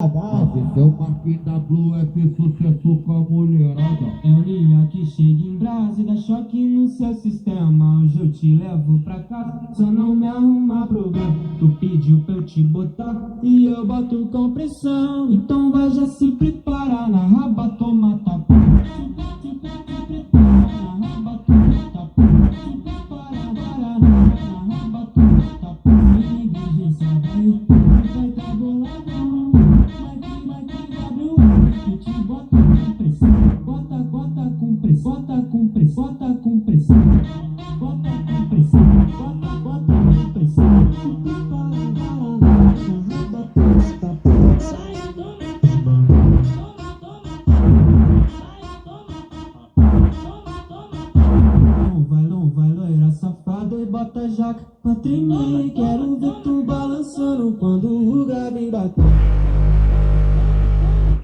Esse é o Marquinhos da Blue F, sucesso com a mulherada. É o Nia que chega em brasa e dá choque no seu sistema. Hoje eu te levo pra casa, só não me arruma problema. Tu pediu pra eu te botar e eu boto com pressão. Então vai, já se prepara, na raba toma tapa. Bota com pressão, bota com pressão, bota com pressão, bota com pressão, bota com pressão. Não vai, loira safada, e bota jaca pra tremer. Quero ver tu balançando quando o grave bater.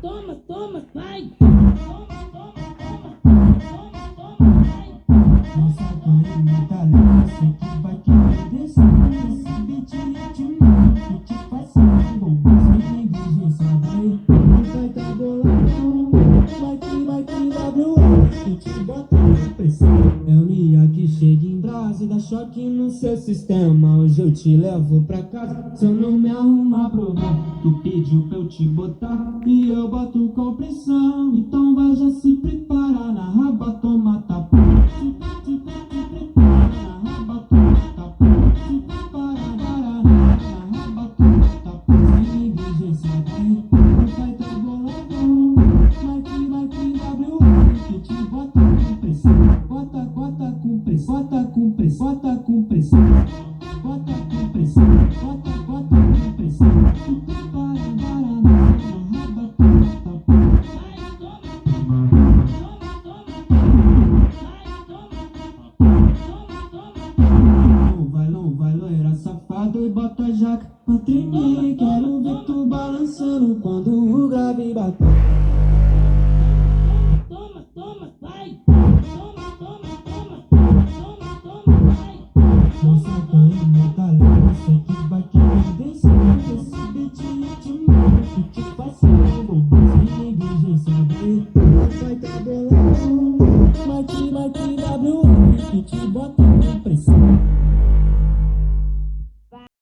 Toma, toma, vai. Nossa carinha tá linda, sei que vai querer descer. Esse beat é de um que te faz sentir bom. Sem negliência, vai tá boladão. Vai que W, que te bota na pressão. É o Nia que chega em brasa e dá choque no seu sistema. Hoje eu te levo pra casa, se eu não me arrumar problema. Tu pediu pra eu te botar e eu boto com pressão. Então vai, já se prepara, na raba toma tapa. Bota com pressão, bota com pressão, bota com pressão, bota com pressão, bota com pressão. Não vai, loira safada, e bota jaca pra tremer. Quero ver tu balançando quando o grave bater. Toma, vai. Nossa carinha tá linda, sei que vai querer descer. Esse beat é de um que te faz sentir bom.